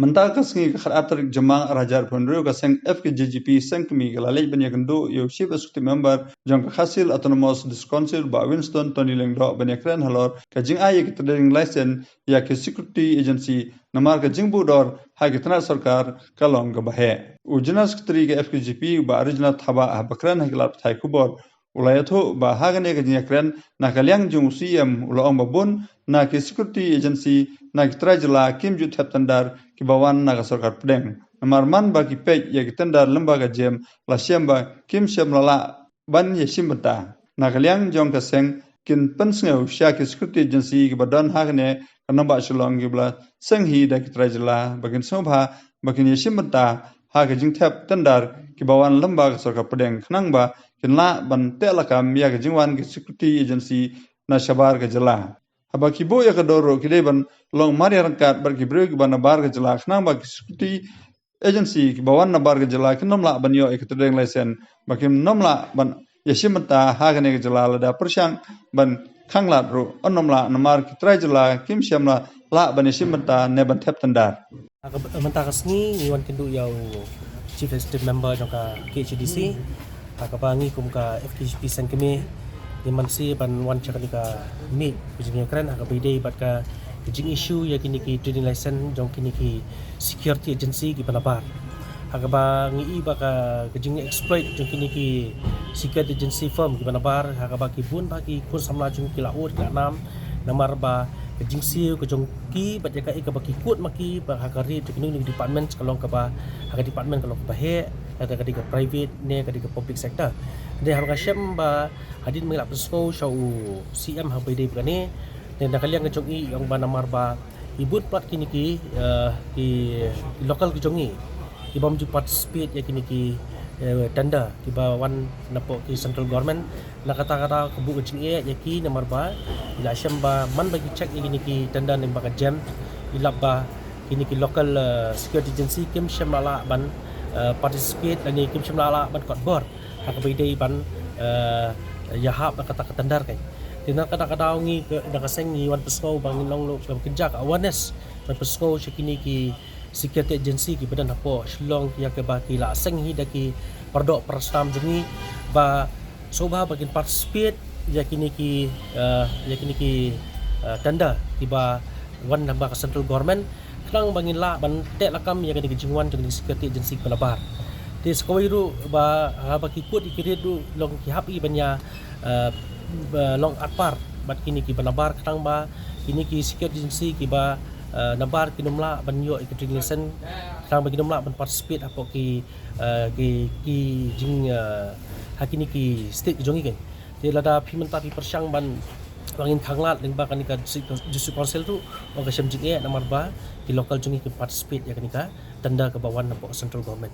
Mentah kasngi atar jamang rajar pondro kaseng FKJGP sengkemi galalej banyakendu yo chief executive member jong hasil autonomous council ba Winston Tony Lengdo banyakren halor kajing aye trading license ya ke security agency namar kajing budor ha kitna sarkar kalong gabahe ujana secretary ke FKJP ba original thaba bakran haglap thai kubor ulayatho ba hagane kajing akren nakalyang jung CM ulaong babun na ke security agency na kitrajla kim jut haptandar kibawan naga sarkar pedeng namarman ba ki pej ya kitandar lembaga jem la syamba kim syam lala ban ya shimbata nagalyang jong kaseng kin pensngeu sya ki security agency ki badan hagne kanamba shilong gibla senghi da kitrajla bagin sobha bagin ya shimbata ha ka jingthap tandar kibawan lembaga sarkar pedeng khnangba kinla ban telakam ya ka jingwan ki security agency na shabar ka jala haba kibo ya kadoro kideban long mari rangkat bar kibreu ban bar ka jala khnang ba security agency bawan na bar ka jala kinomla ban yo ekatredeng lesen bakim nomla ban yashimata hagane ka jala da persyang ban khanglat ro onomla namar kitrai jala kim syamla la ban yashimata ne ban thep tandar mentah kasni iwan kendu yau chief executive member jongka KHDC akabangi kumka FKJP sengkeme Iman si ban wan chakanika meet kujing keren aga bidai bat ka kujing issue ya kini ki trading license jong kini ki security agency ki panabar aga ba ngi ba ka kujing exploit jong kini ki security agency firm ki panabar aga ba ki bun ba ki kun samla jong ki laur ki nam namar ba kujing siu kujong ki bat ya ka ba ki kut maki ba aga ri kini department kalau ka ba aga department kalau ka he ada ketika private ne ketika public sector dia harga syam ba hadin mengelak pesco show CM habide begani dan kalian kejongi yang bana marba ibut plat kini ki local kejongi ibam ju participate ya kini ki tanda ki ba wan napo ki central government na kata-kata kebu kejing ya ki namar ba ila syam ba man bagi check ya kini ki tanda nem ba jam ila ba kini ki local security agency kim syam ala ban participate dan kim syamla ban kot bor hak bidai ban yahap kata ketandar kai tina kata-kata ngi da kaseng ngi wan pesco bang long lo kerja awareness wan pesco sekini ki security agency ki badan apo shlong ya ke baki la seng hi daki perdok perstam jengi ba sobha bagian participate ya kini ki tanda tiba wan namba central government kadang bangin la ban tek lakam ya kini kejingwan dengan security agency pelabar di sekolah itu ba baki kut ikire du long ki hapi banya long atpar bat kini ki pelabar kadang ba kini ki security agency ki ba nabar kinomla ban yo ikitringlesen kadang bagi nomla ban participate apo ki jing hakini ki state jongi kan dia lada pimenta pi persyang ban bangin khanglat lengba kanika jusu council tu orang syam jing namar ba ki local jongi ki participate ya kanika tanda ke bawah nampak central government